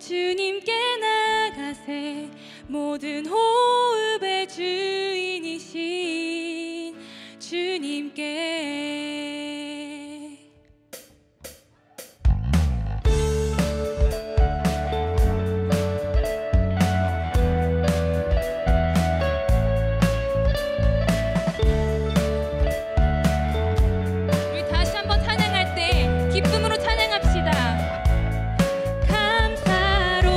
주님께 나가세. 모든 호흡의 주인이신 주님께. 우리 다시 한번 찬양할 때 기쁨으로 찬양합시다. 감사로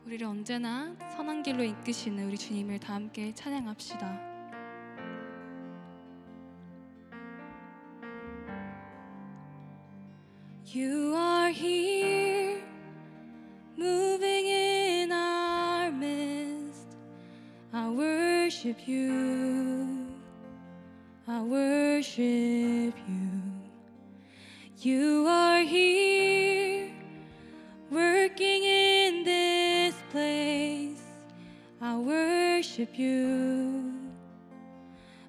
우리를 언제나 선한 길로 이끄시는 우리 주님을 다 함께 찬양합시다. You are here, moving in our midst. I worship you, I worship you. You are here, working in this place. I worship you,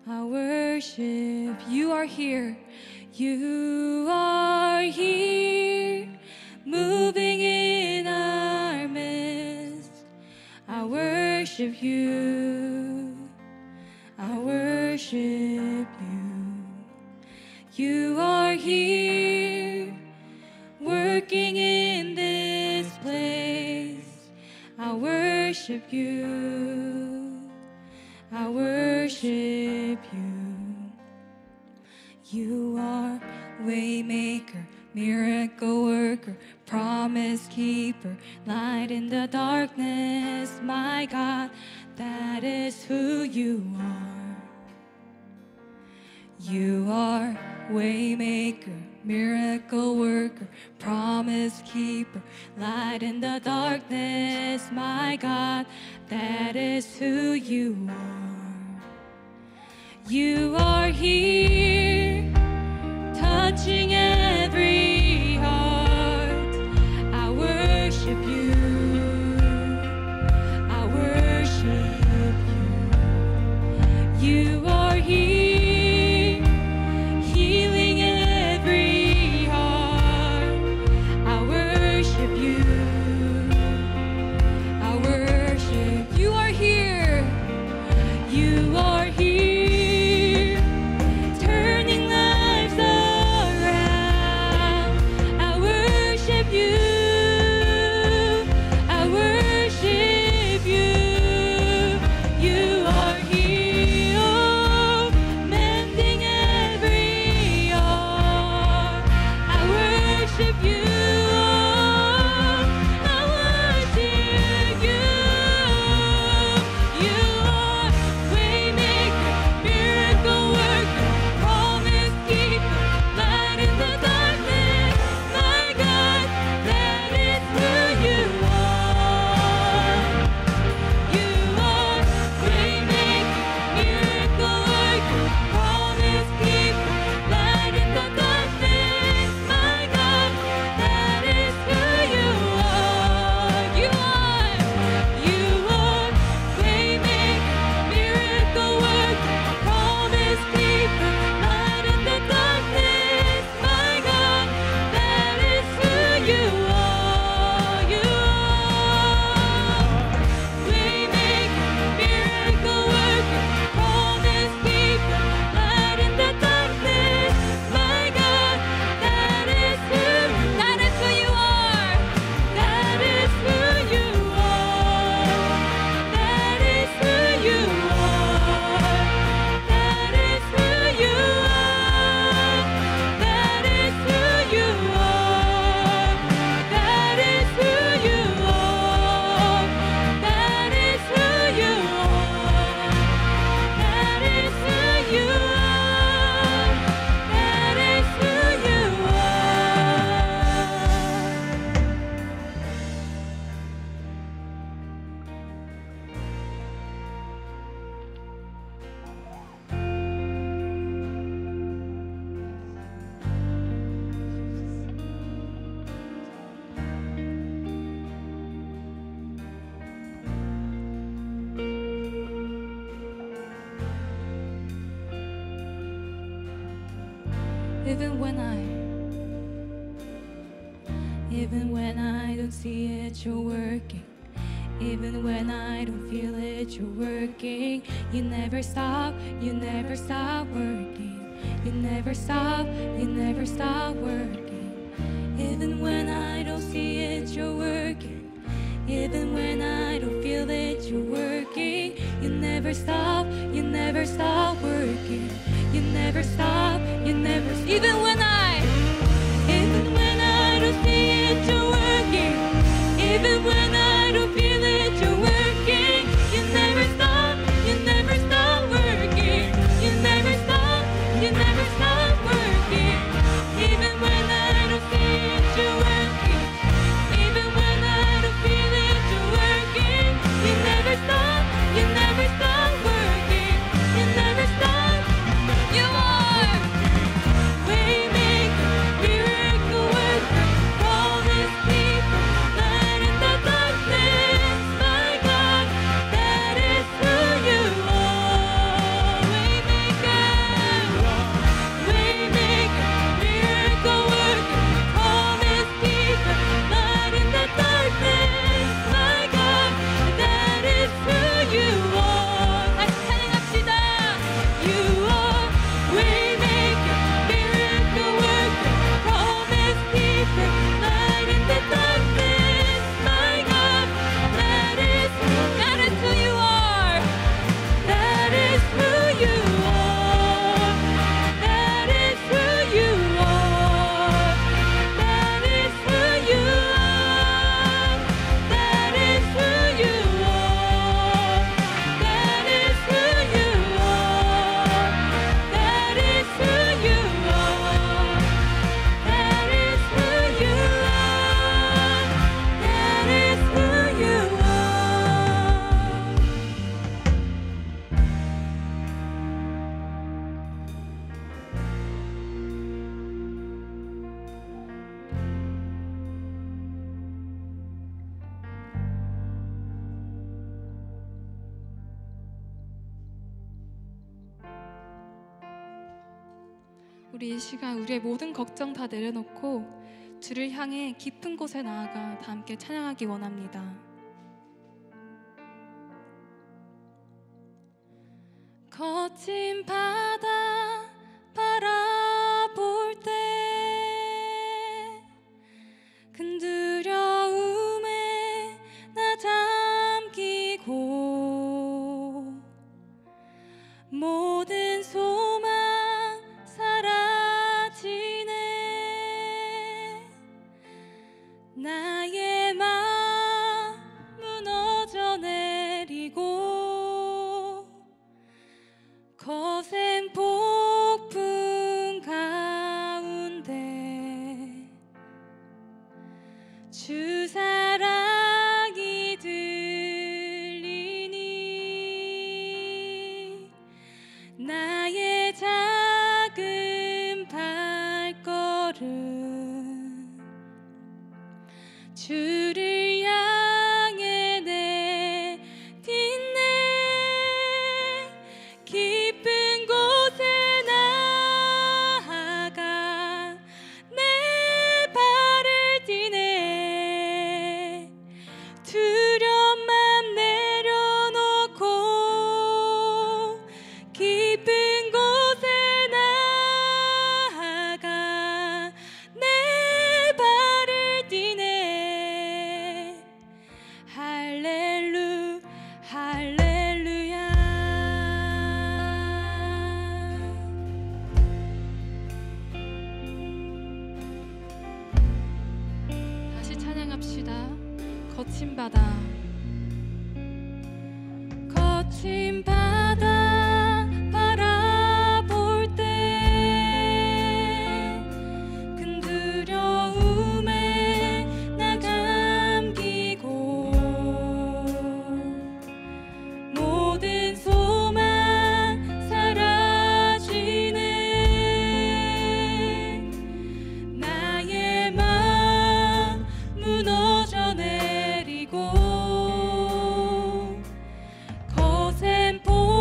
I worship. You are here, you are here, moving in our midst. I worship you, I worship you. You are here, working in this place. I worship you, I worship you. You are waymaker, miracle worker, promise keeper, light in the darkness. My God, that is who you are. You are waymaker, miracle worker, promise keeper, light in the darkness. My God, that is who you are. You are here, touching every heart. I worship you, I worship you. You are here, healing every heart. I worship you, I worship. You are here, you are here, turning lives around. I worship you, I worship you. You are here, oh, mending every heart. I worship you, I worship you. You are waymaker, miracle worker, promise keeper, light in the darkness. My God, that is who you are. You are waymaker, miracle worker, promise keeper, light in the darkness. My God, that is who you are. You are waymaker, miracle worker, promise keeper, light in the darkness. My God, that is who you are. You are waymaker, miracle worker, promise keeper, light in the darkness. My God, that is who you are. That is who you are. That is who you are. That is who you are. That is who you are. That is who you are. That is who you are. That is who you are. That is who you Even when I don't see it, you're working. Even when I don't feel it, you're working. You never stop working. You never stop working. Even when I don't see it, you're working. Even when I don't feel it, you're working. You never stop working. You never stop, even when I don't see it, you're working. Even when I don't feel it, 우리 이 시간 우리의 모든 걱정 다 내려놓고 주를 향해 깊은 곳에 나아가 다 함께 찬양하기 원합니다. 거친 바다 바라볼 때 큰 두려움에 나 잠기고 모든 소망 사라지네. 나의 마음 무너져 내리고 거센 폭풍 가운데 주 사랑이 들리니 나의 작은 발걸음 주를 향해 내딛네. 깊은 곳에 나아가 내 발을 디네. 두려운 맘 내려놓고 깊은 곳에 나아가 내 발을 디네. 할렐루야. 다시 찬양합시다. 거친 바다 거친 바다 바라볼 때 큰 두려움에 나 감기고 모든 소망 사라지네. 나의 마음 무너져 내리고 거센 폭풍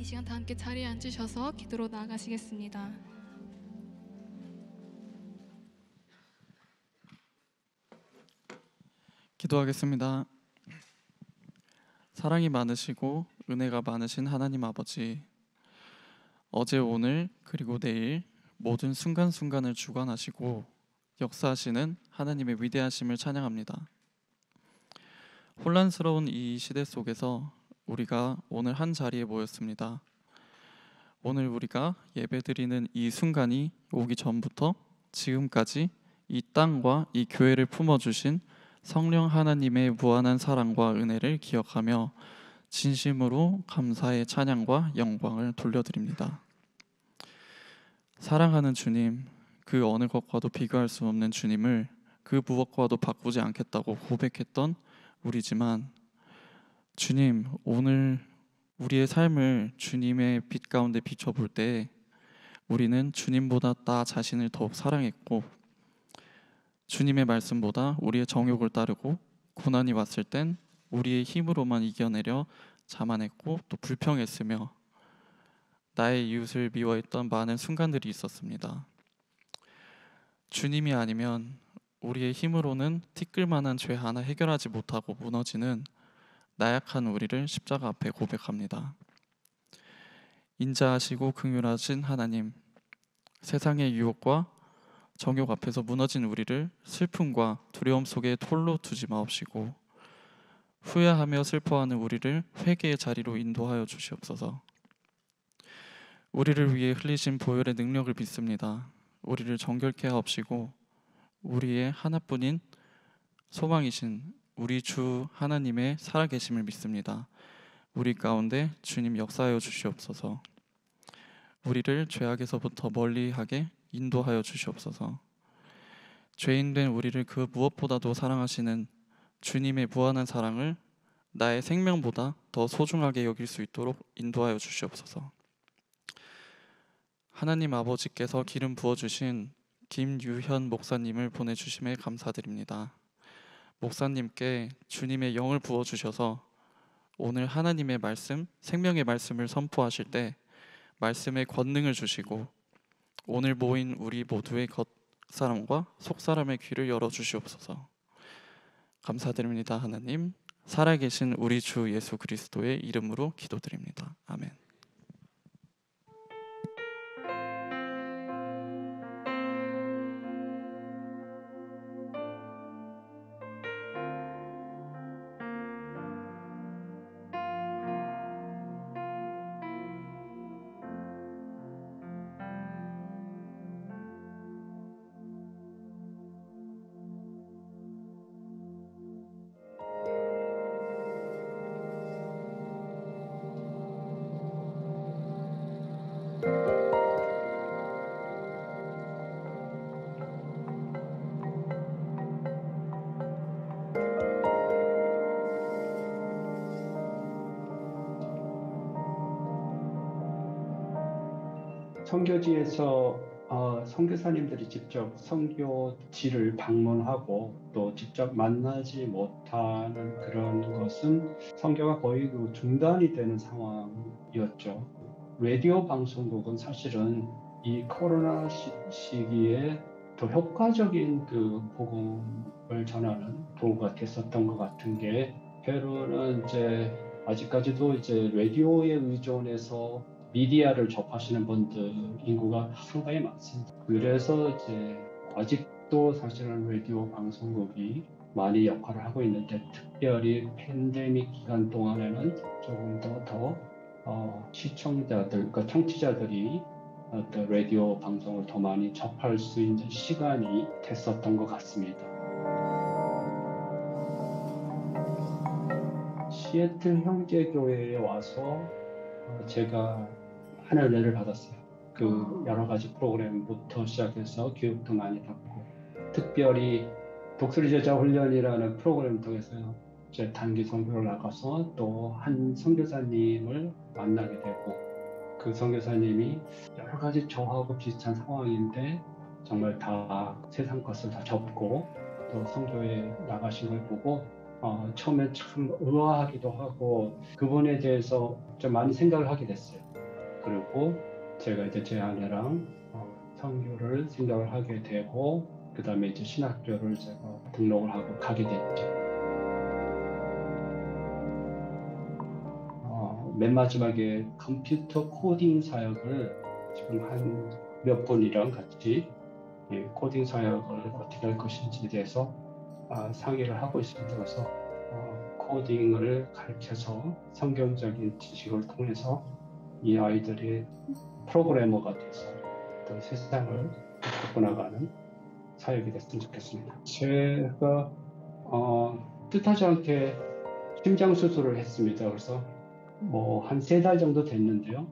시간 다 함께 자리에 앉으셔서 기도로 나아가시겠습니다. 기도하겠습니다. 사랑이 많으시고 은혜가 많으신 하나님 아버지, 어제 오늘 그리고 내일 모든 순간순간을 주관하시고 역사하시는 하나님의 위대하심을 찬양합니다. 혼란스러운 이 시대 속에서 우리가 오늘 한 자리에 모였습니다. 오늘 우리가 예배드리는 이 순간이 오기 전부터 지금까지 이 땅과 이 교회를 품어주신 성령 하나님의 무한한 사랑과 은혜를 기억하며 진심으로 감사의 찬양과 영광을 돌려드립니다. 사랑하는 주님, 그 어느 것과도 비교할 수 없는 주님을 그 무엇과도 바꾸지 않겠다고 고백했던 우리지만, 주님, 오늘 우리의 삶을 주님의 빛 가운데 비춰볼 때 우리는 주님보다 나 자신을 더욱 사랑했고, 주님의 말씀보다 우리의 정욕을 따르고, 고난이 왔을 땐 우리의 힘으로만 이겨내려 자만했고 또 불평했으며 나의 이웃을 미워했던 많은 순간들이 있었습니다. 주님이 아니면 우리의 힘으로는 티끌만한 죄 하나 해결하지 못하고 무너지는 나약한 우리를 십자가 앞에 고백합니다. 인자하시고 긍휼하신 하나님, 세상의 유혹과 정욕 앞에서 무너진 우리를 슬픔과 두려움 속에 홀로 두지 마옵시고, 후회하며 슬퍼하는 우리를 회개의 자리로 인도하여 주시옵소서. 우리를 위해 흘리신 보혈의 능력을 믿습니다. 우리를 정결케 하옵시고 우리의 하나뿐인 소망이신 우리 주 하나님의 살아계심을 믿습니다. 우리 가운데 주님 역사하여 주시옵소서. 우리를 죄악에서부터 멀리하게 인도하여 주시옵소서. 죄인된 우리를 그 무엇보다도 사랑하시는 주님의 무한한 사랑을 나의 생명보다 더 소중하게 여길 수 있도록 인도하여 주시옵소서. 하나님 아버지께서 기름 부어주신 김유현 목사님을 보내주심에 감사드립니다. 목사님께 주님의 영을 부어주셔서 오늘 하나님의 말씀, 생명의 말씀을 선포하실 때 말씀의 권능을 주시고, 오늘 모인 우리 모두의 겉사람과 속사람의 귀를 열어주시옵소서. 감사드립니다. 하나님, 살아계신 우리 주 예수 그리스도의 이름으로 기도드립니다. 아멘. 선교지에서 선교사님들이 직접 선교지를 방문하고 또 직접 만나지 못하는 그런 것은 선교가 거의 중단이 되는 상황이었죠. 라디오 방송국은 사실은 이 코로나 시기에 더 효과적인 그 복음을 전하는 도구가 됐었던 것 같은 게, 페루는 이제 아직까지도 이제 라디오에 의존해서 미디어를 접하시는 분들 인구가 상당히 많습니다. 그래서 이제 아직도 사실은 라디오 방송국이 많이 역할을 하고 있는데, 특별히 팬데믹 기간 동안에는 조금 더 시청자들, 그러니까 청취자들이 라디오 방송을 더 많이 접할 수 있는 시간이 됐었던 것 같습니다. 시애틀 형제교회에 와서 제가 하늘 은혜를 받았어요. 그 여러 가지 프로그램부터 시작해서 교육도 많이 받고, 특별히 독수리 제자 훈련이라는 프로그램 통해서 제 단기 선교를 나가서 또 한 선교사님을 만나게 되고, 그 선교사님이 여러 가지 저하고 비슷한 상황인데 정말 다 세상 것을 다 접고 또 선교에 나가신 걸 보고 처음에 참 의아하기도 하고 그분에 대해서 좀 많이 생각을 하게 됐어요. 그리고 제가 이제 제 아내랑 선교를 생각을 하게 되고 그 다음에 이제 신학교를 제가 등록을 하고 가게 됐죠. 맨 마지막에 컴퓨터 코딩 사역을 지금 한 몇 분이랑 같이 코딩 사역을 어떻게 할 것인지에 대해서 상의를 하고 있습니다. 그래서 코딩을 가르쳐서 성경적인 지식을 통해서 이 아이들이 프로그래머가 돼서 또 세상을 바꿔나가는 사역이 됐으면 좋겠습니다. 제가 뜻하지 않게 심장 수술을 했습니다. 그래서 뭐 한 3달 정도 됐는데요.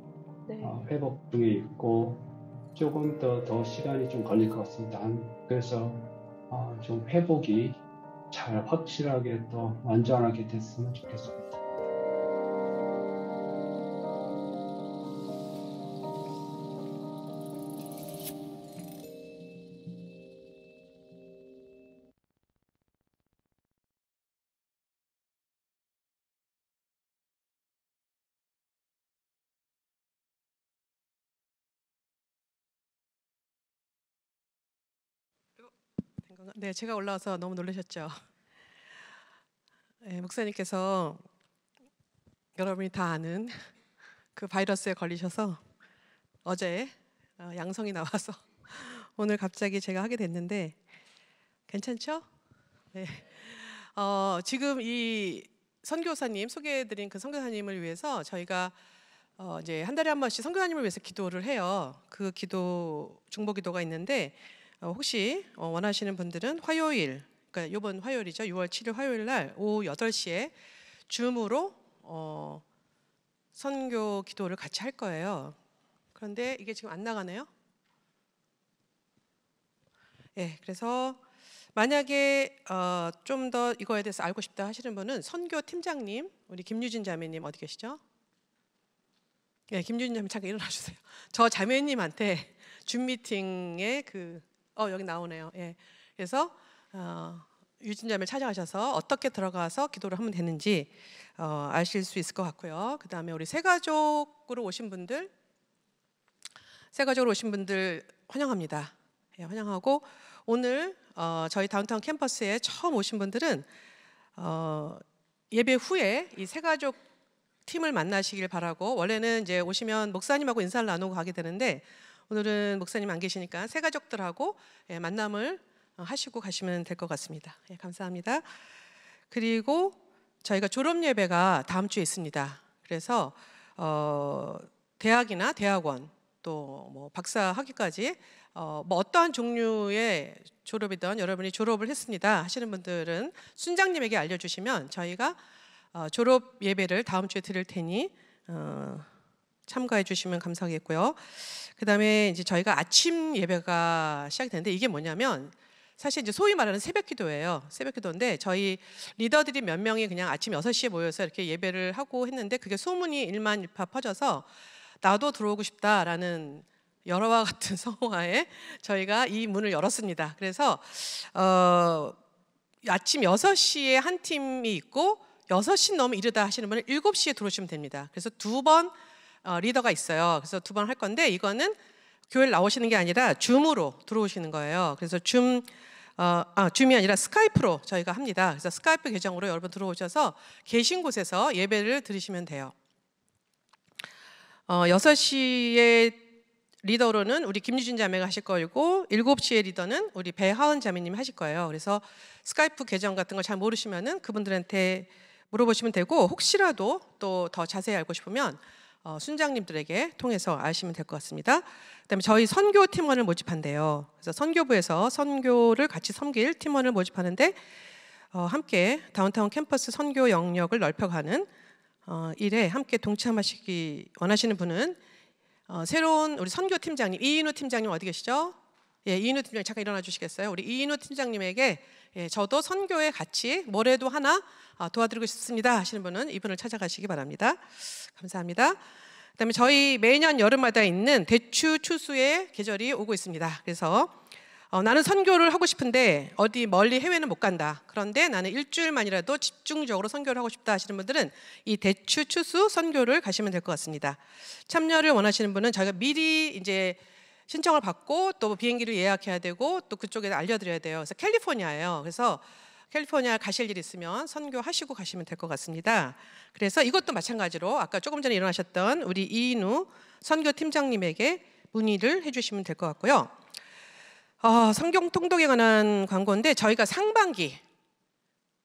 네. 회복 중에 있고 조금 더 시간이 좀 걸릴 것 같습니다. 그래서 좀 회복이 잘 확실하게 또 완전하게 됐으면 좋겠습니다. 네, 제가 올라와서 너무 놀라셨죠? 네, 목사님께서 여러분이 다 아는 그 바이러스에 걸리셔서 어제 양성이 나와서 오늘 갑자기 제가 하게 됐는데 괜찮죠? 네. 지금 이 선교사님 소개해드린 그 선교사님을 위해서 저희가 이제 한 달에 한 번씩 선교사님을 위해서 기도를 해요. 그 기도 중보기도가 있는데 혹시 원하시는 분들은 화요일, 그러니까 이번 화요일이죠. 6월 7일 화요일 날 오후 8시에 줌으로 선교 기도를 같이 할 거예요. 그런데 이게 지금 안 나가네요. 네, 그래서 만약에 좀 더 이거에 대해서 알고 싶다 하시는 분은 선교 팀장님, 우리 김유진 자매님 어디 계시죠? 네, 김유진 자매 잠깐 일어나 주세요. 저 자매님한테 줌 미팅에 여기 나오네요. 예. 그래서 유진 자매를 찾아가셔서 어떻게 들어가서 기도를 하면 되는지 아실 수 있을 것 같고요. 그 다음에 우리 새가족으로 오신 분들 환영합니다. 예, 환영하고 오늘 저희 다운타운 캠퍼스에 처음 오신 분들은 예배 후에 이 새가족 팀을 만나시길 바라고, 원래는 이제 오시면 목사님하고 인사를 나누고 가게 되는데 오늘은 목사님 안 계시니까 새가족들하고 만남을 하시고 가시면 될 것 같습니다. 예, 감사합니다. 그리고 저희가 졸업 예배가 다음 주에 있습니다. 그래서 대학이나 대학원 또 뭐 박사 학위까지 뭐 어떠한 종류의 졸업이든 여러분이 졸업을 했습니다 하시는 분들은 순장님에게 알려주시면 저희가 졸업 예배를 다음 주에 드릴 테니 참가해 주시면 감사하겠고요. 그 다음에 이제 저희가 아침 예배가 시작이 되는데 이게 뭐냐면 사실 이제 소위 말하는 새벽 기도예요. 새벽 기도인데 저희 리더들이 몇 명이 그냥 아침 6시에 모여서 이렇게 예배를 하고 했는데 그게 소문이 일만일파 퍼져서 나도 들어오고 싶다라는 여러와 같은 성화에 저희가 이 문을 열었습니다. 그래서 아침 6시에 한 팀이 있고 6시 너무 이르다 하시는 분은 7시에 들어오시면 됩니다. 그래서 2번 리더가 있어요. 그래서 2번 할 건데 이거는 교회를 나오시는 게 아니라 줌으로 들어오시는 거예요. 그래서 줌이 아니라 스카이프로 저희가 합니다. 그래서 스카이프 계정으로 여러분 들어오셔서 계신 곳에서 예배를 드리시면 돼요. 6시에 리더로는 우리 김유진 자매가 하실 거고 7시에 리더는 우리 배하은 자매님이 하실 거예요. 그래서 스카이프 계정 같은 걸 잘 모르시면은 그분들한테 물어보시면 되고 혹시라도 또 더 자세히 알고 싶으면 순장님들에게 통해서 아시면 될 것 같습니다. 그다음에 저희 선교 팀원을 모집한대요. 그래서 선교부에서 선교를 같이 섬길 팀원을 모집하는데 함께 다운타운 캠퍼스 선교 영역을 넓혀가는 일에 함께 동참하시기 원하시는 분은 새로운 우리 선교 팀장님 이인우 팀장님 어디 계시죠? 예, 이인우 팀장님 잠깐 일어나 주시겠어요? 우리 이인우 팀장님에게 저도 선교에 같이 뭐래도 하나 도와드리고 싶습니다 하시는 분은 이분을 찾아가시기 바랍니다. 감사합니다. 그다음에 저희 매년 여름마다 있는 대추 추수의 계절이 오고 있습니다. 그래서 나는 선교를 하고 싶은데 어디 멀리 해외는 못 간다. 그런데 나는 일주일만이라도 집중적으로 선교를 하고 싶다 하시는 분들은 이 대추 추수 선교를 가시면 될 것 같습니다. 참여를 원하시는 분은 저희가 미리 이제 신청을 받고 또 비행기를 예약해야 되고 또 그쪽에 알려드려야 돼요. 그래서 캘리포니아예요. 그래서 캘리포니아 가실 일 있으면 선교하시고 가시면 될 것 같습니다. 그래서 이것도 마찬가지로 아까 조금 전에 일어나셨던 우리 이인우 선교팀장님에게 문의를 해주시면 될 것 같고요. 성경 통독에 관한 광고인데 저희가 상반기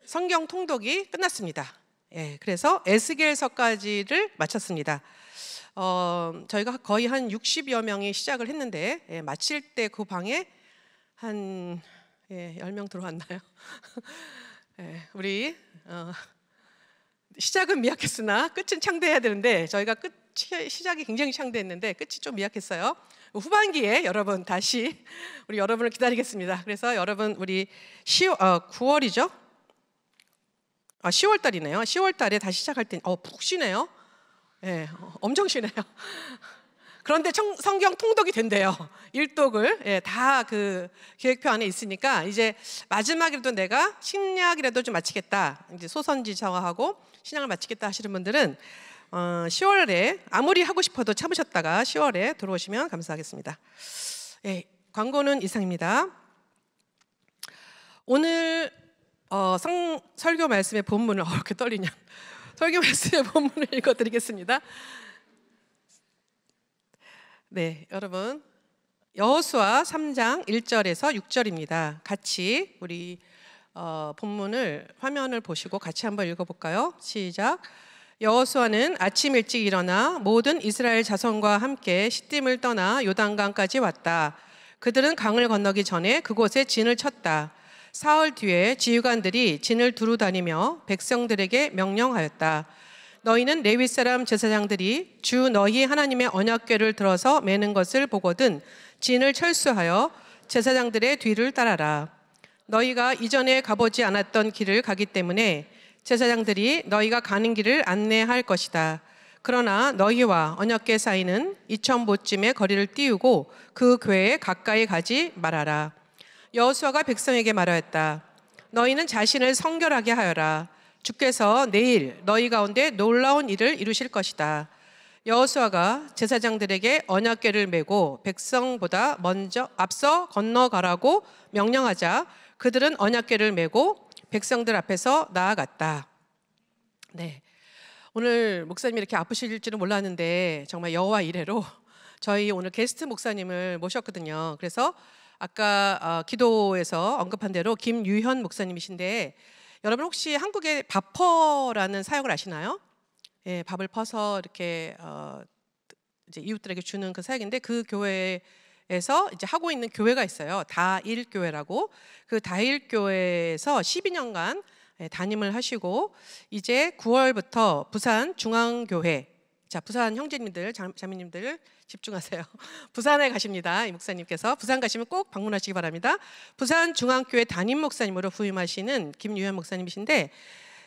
성경 통독이 끝났습니다. 예, 그래서 에스겔서까지를 마쳤습니다. 저희가 거의 한 60여 명이 시작을 했는데 마칠 때 그 방에 한 10명 들어왔나요? 우리 시작은 미약했으나 끝은 창대해야 되는데 저희가 시작이 굉장히 창대했는데 끝이 좀 미약했어요. 후반기에 여러분 다시 우리 여러분을 기다리겠습니다. 그래서 여러분 우리 9월이죠? 10월 달이네요. 10월 달에 다시 시작할 때 푹 쉬네요. 예, 엄청 쉬네요. 그런데 성경 통독이 된대요. 일독을 다 그 계획표 안에 있으니까 이제 마지막이라도 내가 신약이라도 좀 마치겠다. 이제 소선지서하고 신약을 마치겠다 하시는 분들은 10월에 아무리 하고 싶어도 참으셨다가 10월에 들어오시면 감사하겠습니다. 예, 광고는 이상입니다. 오늘 설교 말씀의 본문을 이렇게 떨리냐? 설교 말씀의 본문을 읽어드리겠습니다. 네, 여러분 여호수아 3장 1절에서 6절입니다. 같이 우리 본문을 화면을 보시고 같이 한번 읽어볼까요? 시작. 여호수아는 아침 일찍 일어나 모든 이스라엘 자손과 함께 시딤을 떠나 요단강까지 왔다. 그들은 강을 건너기 전에 그곳에 진을 쳤다. 사흘 뒤에 지휘관들이 진을 두루 다니며 백성들에게 명령하였다. 너희는 레위 사람 제사장들이 주 너희 하나님의 언약궤를 들어서 매는 것을 보거든 진을 철수하여 제사장들의 뒤를 따라라. 너희가 이전에 가보지 않았던 길을 가기 때문에 제사장들이 너희가 가는 길을 안내할 것이다. 그러나 너희와 언약궤 사이는 2000보쯤의 거리를 띄우고 그 궤에 가까이 가지 말아라. 여호수아가 백성에게 말하였다. 너희는 자신을 성결하게 하여라. 주께서 내일 너희 가운데 놀라운 일을 이루실 것이다. 여호수아가 제사장들에게 언약궤를 메고 백성보다 앞서 건너가라고 명령하자 그들은 언약궤를 메고 백성들 앞에서 나아갔다. 네, 오늘 목사님이 이렇게 아프실 줄은 몰랐는데 정말 여호와 이래로 저희 오늘 게스트 목사님을 모셨거든요. 그래서 아까 기도에서 언급한 대로 김유현 목사님이신데 여러분 혹시 한국의 밥퍼라는 사역을 아시나요? 예, 밥을 퍼서 이렇게 이제 이웃들에게 주는 그 사역인데 그 교회에서 이제 하고 있는 교회가 있어요. 다일교회라고. 그 다일교회에서 12년간 담임을 하시고 이제 9월부터 부산 중앙교회, 자 부산 형제님들, 자매님들 집중하세요. 부산에 가십니다. 이 목사님께서 부산 가시면 꼭 방문하시기 바랍니다. 부산 중앙교회 담임 목사님으로 부임하시는 김유현 목사님이신데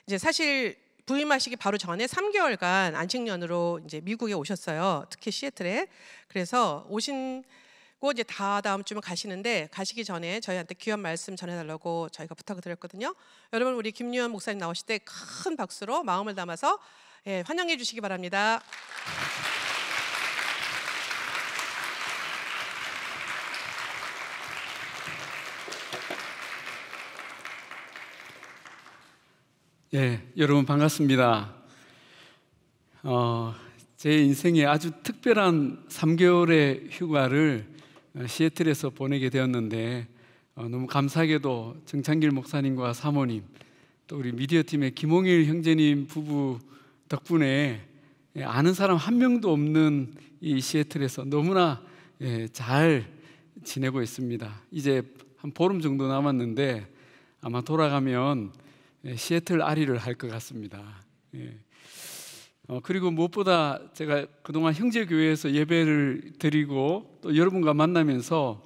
이제 사실 부임하시기 바로 전에 3개월간 안식년으로 이제 미국에 오셨어요. 특히 시애틀에. 그래서 오신고 이제 다음 주면 가시는데 가시기 전에 저희한테 귀한 말씀 전해달라고 저희가 부탁을 드렸거든요. 여러분 우리 김유현 목사님 나오실 때 큰 박수로 마음을 담아서 환영해 주시기 바랍니다. 여러분 반갑습니다. 제 인생에 아주 특별한 3개월의 휴가를 시애틀에서 보내게 되었는데 너무 감사하게도 정창길 목사님과 사모님 또 우리 미디어팀의 김홍일 형제님 부부 덕분에 아는 사람 한 명도 없는 이 시애틀에서 너무나 잘 지내고 있습니다. 이제 한 보름 정도 남았는데 아마 돌아가면 시애틀 아리를 할 것 같습니다. 그리고 무엇보다 제가 그동안 형제교회에서 예배를 드리고 또 여러분과 만나면서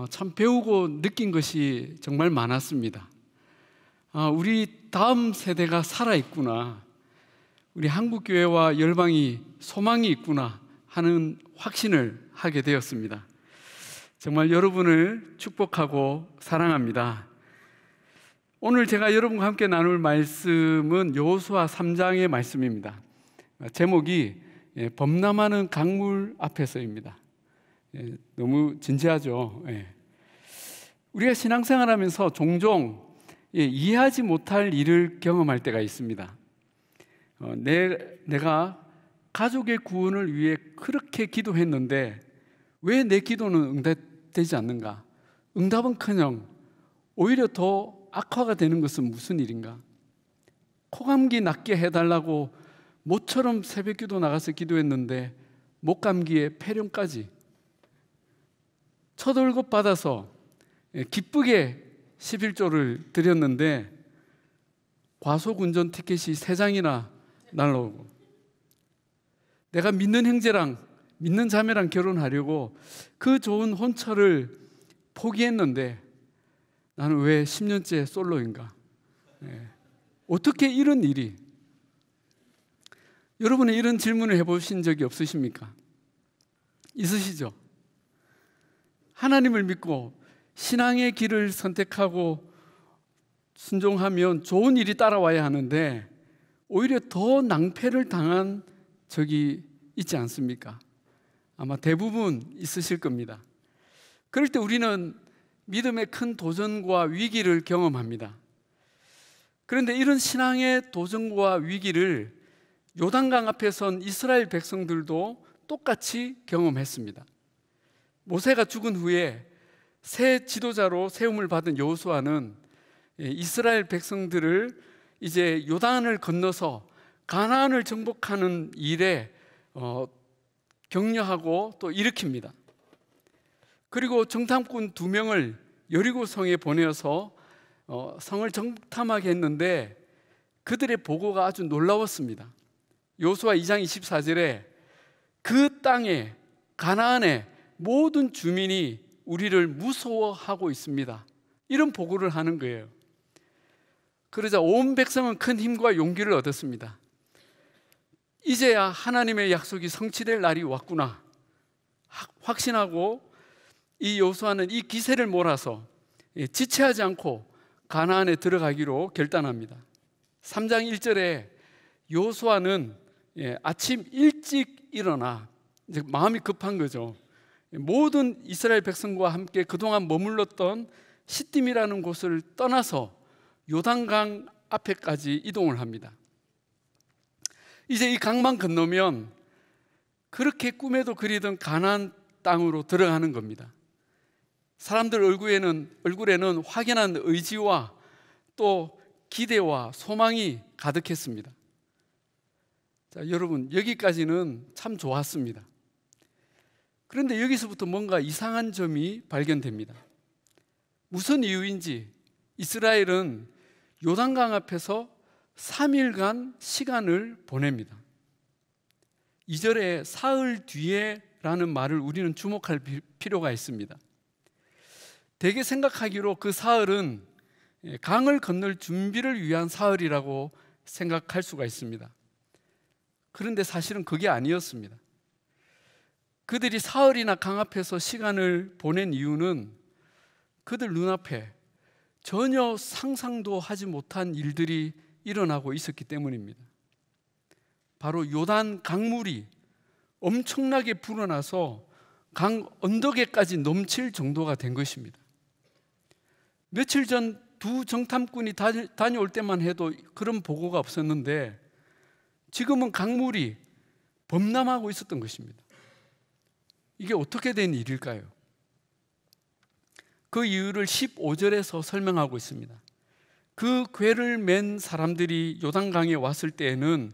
참 배우고 느낀 것이 정말 많았습니다. 우리 다음 세대가 살아있구나, 우리 한국교회와 열방이 소망이 있구나 하는 확신을 하게 되었습니다. 정말 여러분을 축복하고 사랑합니다. 오늘 제가 여러분과 함께 나눌 말씀은 여호수아 3장의 말씀입니다. 제목이 범람하는 강물 앞에서입니다. 너무 진지하죠. 우리가 신앙생활하면서 종종 이해하지 못할 일을 경험할 때가 있습니다. 내가 가족의 구원을 위해 그렇게 기도했는데 왜 내 기도는 응답되지 않는가? 응답은커녕 오히려 더 악화가 되는 것은 무슨 일인가? 코감기 낫게 해달라고 모처럼 새벽기도 나가서 기도했는데 목감기에 폐렴까지. 첫 월급 받아서 기쁘게 11조를 드렸는데 과속운전 티켓이 3장이나 날라오고, 내가 믿는 형제랑 믿는 자매랑 결혼하려고 그 좋은 혼처를 포기했는데 나는 왜 10년째 솔로인가? 어떻게 이런 일이? 여러분은 이런 질문을 해보신 적이 없으십니까? 있으시죠? 하나님을 믿고 신앙의 길을 선택하고 순종하면 좋은 일이 따라와야 하는데 오히려 더 낭패를 당한 적이 있지 않습니까? 아마 대부분 있으실 겁니다. 그럴 때 우리는 믿음의 큰 도전과 위기를 경험합니다. 그런데 이런 신앙의 도전과 위기를 요단강 앞에 선 이스라엘 백성들도 똑같이 경험했습니다. 모세가 죽은 후에 새 지도자로 세움을 받은 여호수아는 이스라엘 백성들을 이제 요단을 건너서 가나안을 정복하는 일에 격려하고 또 일으킵니다. 그리고 정탐꾼 2명을 여리고성에 보내어서 성을 정탐하게 했는데 그들의 보고가 아주 놀라웠습니다. 여호수아 2장 24절에 그 땅에 가나안의 모든 주민이 우리를 무서워하고 있습니다, 이런 보고를 하는 거예요. 그러자 온 백성은 큰 힘과 용기를 얻었습니다. 이제야 하나님의 약속이 성취될 날이 왔구나 확신하고 이 여호수아는 이 기세를 몰아서 지체하지 않고 가나안에 들어가기로 결단합니다. 3장 1절에 여호수아는 아침 일찍 일어나, 이제 마음이 급한 거죠. 모든 이스라엘 백성과 함께 그동안 머물렀던 시딤이라는 곳을 떠나서 요단강 앞에까지 이동을 합니다. 이제 이 강만 건너면 그렇게 꿈에도 그리던 가나안 땅으로 들어가는 겁니다. 사람들 얼굴에는 확연한 의지와 또 기대와 소망이 가득했습니다. 자, 여러분, 여기까지는 참 좋았습니다. 그런데 여기서부터 뭔가 이상한 점이 발견됩니다. 무슨 이유인지 이스라엘은 요단강 앞에서 3일간 시간을 보냅니다. 2절에 사흘 뒤에라는 말을 우리는 주목할 필요가 있습니다. 대개 생각하기로 그 사흘은 강을 건널 준비를 위한 사흘이라고 생각할 수가 있습니다. 그런데 사실은 그게 아니었습니다. 그들이 사흘이나 강 앞에서 시간을 보낸 이유는 그들 눈앞에 전혀 상상도 하지 못한 일들이 일어나고 있었기 때문입니다. 바로 요단 강물이 엄청나게 불어나서 강 언덕에까지 넘칠 정도가 된 것입니다. 며칠 전 2 정탐꾼이 다녀올 때만 해도 그런 보고가 없었는데 지금은 강물이 범람하고 있었던 것입니다. 이게 어떻게 된 일일까요? 그 이유를 15절에서 설명하고 있습니다. 그 궤를 맨 사람들이 요단강에 왔을 때에는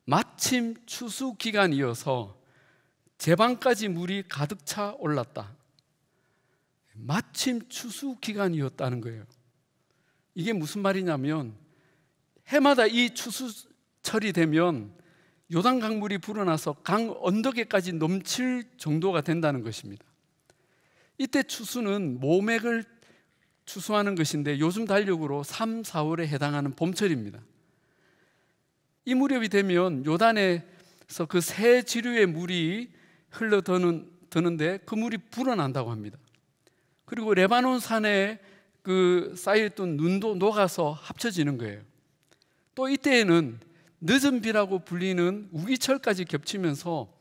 마침 추수 기간이어서 제방까지 물이 가득 차 올랐다. 마침 추수 기간이었다는 거예요. 이게 무슨 말이냐면 해마다 이 추수철이 되면 요단 강물이 불어나서 강 언덕에까지 넘칠 정도가 된다는 것입니다. 이때 추수는 모맥을 추수하는 것인데 요즘 달력으로 3, 4월에 해당하는 봄철입니다. 이 무렵이 되면 요단에서 그 새 지류의 물이 흘러드는데 그 물이 불어난다고 합니다. 그리고 레바논 산에 그 쌓여있던 눈도 녹아서 합쳐지는 거예요. 또 이때에는 늦은 비라고 불리는 우기철까지 겹치면서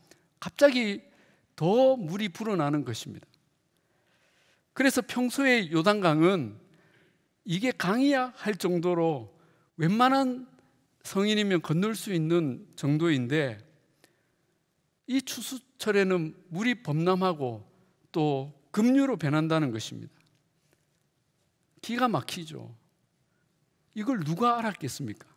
갑자기 더 물이 불어나는 것입니다. 그래서 평소에 요단강은 이게 강이야 할 정도로 웬만한 성인이면 건널 수 있는 정도인데, 이 추수철에는 물이 범람하고 또 급류로 변한다는 것입니다. 기가 막히죠. 이걸 누가 알았겠습니까?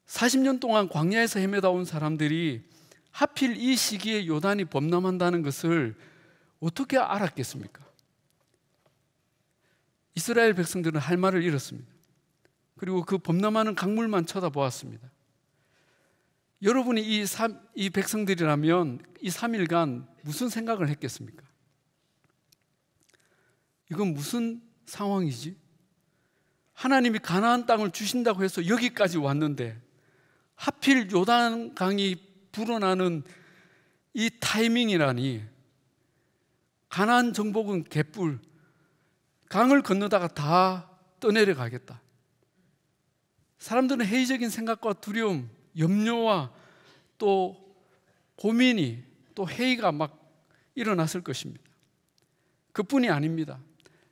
40년 동안 광야에서 헤매다 온 사람들이 하필 이 시기에 요단이 범람한다는 것을 어떻게 알았겠습니까? 이스라엘 백성들은 할 말을 잃었습니다. 그리고 그 범람하는 강물만 쳐다보았습니다. 여러분이 이 백성들이라면 이 3일간 무슨 생각을 했겠습니까? 이건 무슨 상황이지? 하나님이 가나안 땅을 주신다고 해서 여기까지 왔는데 하필 요단강이 불어나는 이 타이밍이라니. 가나안 정복은 개뿔, 강을 건너다가 다 떠내려 가겠다. 사람들은 회의적인 생각과 두려움, 염려와 또 고민이, 또 회의가 막 일어났을 것입니다. 그뿐이 아닙니다.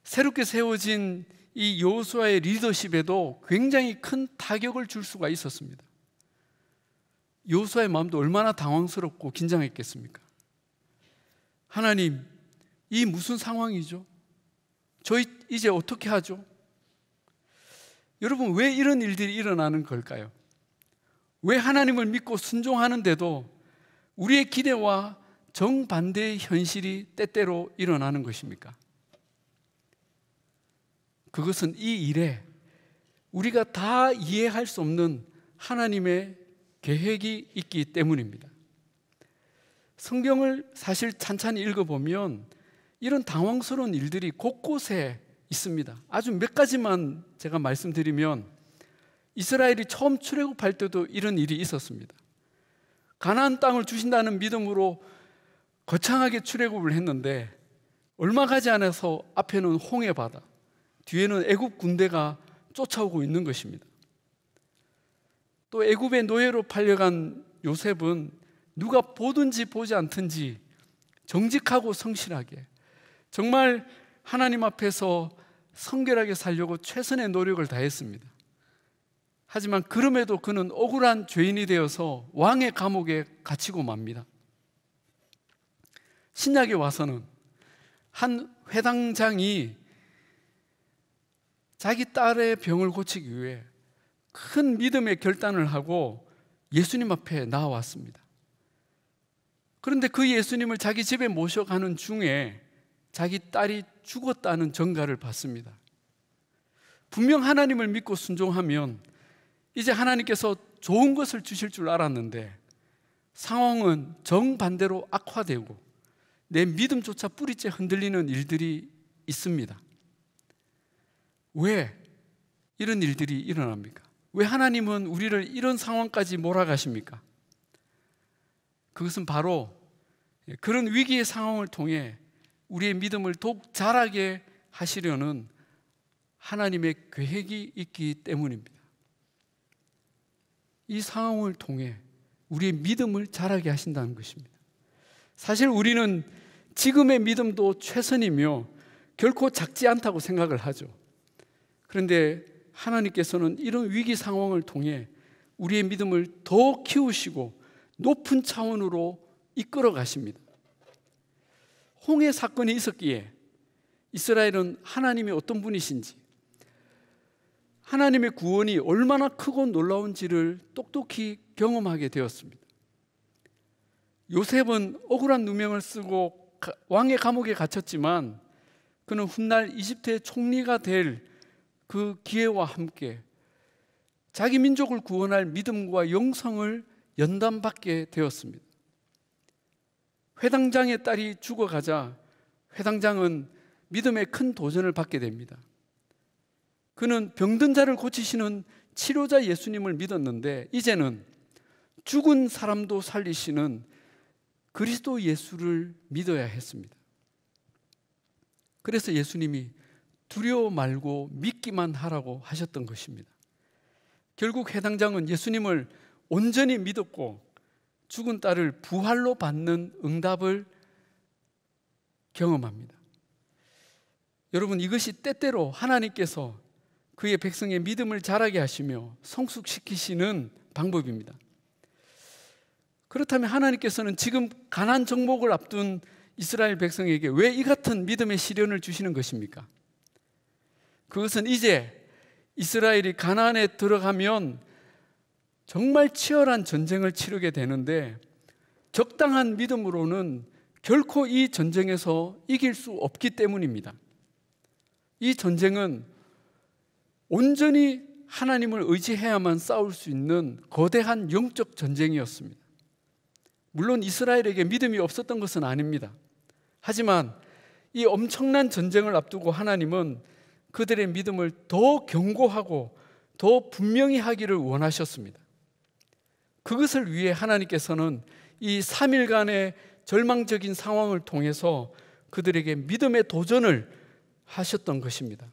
새롭게 세워진 이 여호수아의 리더십에도 굉장히 큰 타격을 줄 수가 있었습니다. 여호수아의 마음도 얼마나 당황스럽고 긴장했겠습니까? 하나님, 이 무슨 상황이죠? 저희 이제 어떻게 하죠? 여러분, 왜 이런 일들이 일어나는 걸까요? 왜 하나님을 믿고 순종하는데도 우리의 기대와 정반대의 현실이 때때로 일어나는 것입니까? 그것은 이 일에 우리가 다 이해할 수 없는 하나님의 계획이 있기 때문입니다. 성경을 사실 찬찬히 읽어보면 이런 당황스러운 일들이 곳곳에 있습니다. 아주 몇 가지만 제가 말씀드리면, 이스라엘이 처음 출애굽할 때도 이런 일이 있었습니다. 가나안 땅을 주신다는 믿음으로 거창하게 출애굽을 했는데 얼마 가지 않아서 앞에는 홍해 바다, 뒤에는 애굽 군대가 쫓아오고 있는 것입니다. 또 애굽의 노예로 팔려간 요셉은 누가 보든지 보지 않든지 정직하고 성실하게, 정말 하나님 앞에서 성결하게 살려고 최선의 노력을 다했습니다. 하지만 그럼에도 그는 억울한 죄인이 되어서 왕의 감옥에 갇히고 맙니다. 신약에 와서는 한 회당장이 자기 딸의 병을 고치기 위해 큰 믿음의 결단을 하고 예수님 앞에 나와왔습니다. 그런데 그 예수님을 자기 집에 모셔가는 중에 자기 딸이 죽었다는 전가를 받습니다. 분명 하나님을 믿고 순종하면 이제 하나님께서 좋은 것을 주실 줄 알았는데 상황은 정반대로 악화되고 내 믿음조차 뿌리째 흔들리는 일들이 있습니다. 왜 이런 일들이 일어납니까? 왜 하나님은 우리를 이런 상황까지 몰아가십니까? 그것은 바로 그런 위기의 상황을 통해 우리의 믿음을 더욱 자라게 하시려는 하나님의 계획이 있기 때문입니다. 이 상황을 통해 우리의 믿음을 자라게 하신다는 것입니다. 사실 우리는 지금의 믿음도 최선이며 결코 작지 않다고 생각을 하죠. 그런데 하나님께서는 이런 위기 상황을 통해 우리의 믿음을 더 키우시고 높은 차원으로 이끌어 가십니다. 홍해 사건이 있었기에 이스라엘은 하나님이 어떤 분이신지, 하나님의 구원이 얼마나 크고 놀라운지를 똑똑히 경험하게 되었습니다. 요셉은 억울한 누명을 쓰고 왕의 감옥에 갇혔지만 그는 훗날 이집트의 총리가 될 그 기회와 함께 자기 민족을 구원할 믿음과 영성을 연단받게 되었습니다. 회당장의 딸이 죽어가자 회당장은 믿음의 큰 도전을 받게 됩니다. 그는 병든 자를 고치시는 치료자 예수님을 믿었는데 이제는 죽은 사람도 살리시는 그리스도 예수를 믿어야 했습니다. 그래서 예수님이 두려워 말고 믿기만 하라고 하셨던 것입니다. 결국 해당장은 예수님을 온전히 믿었고 죽은 딸을 부활로 받는 응답을 경험합니다. 여러분, 이것이 때때로 하나님께서 그의 백성의 믿음을 자라게 하시며 성숙시키시는 방법입니다. 그렇다면 하나님께서는 지금 가나안 정복을 앞둔 이스라엘 백성에게 왜 이 같은 믿음의 시련을 주시는 것입니까? 그것은 이제 이스라엘이 가나안에 들어가면 정말 치열한 전쟁을 치르게 되는데 적당한 믿음으로는 결코 이 전쟁에서 이길 수 없기 때문입니다. 이 전쟁은 온전히 하나님을 의지해야만 싸울 수 있는 거대한 영적 전쟁이었습니다. 물론 이스라엘에게 믿음이 없었던 것은 아닙니다. 하지만 이 엄청난 전쟁을 앞두고 하나님은 그들의 믿음을 더 견고하고 더 분명히 하기를 원하셨습니다. 그것을 위해 하나님께서는 이 3일간의 절망적인 상황을 통해서 그들에게 믿음의 도전을 하셨던 것입니다.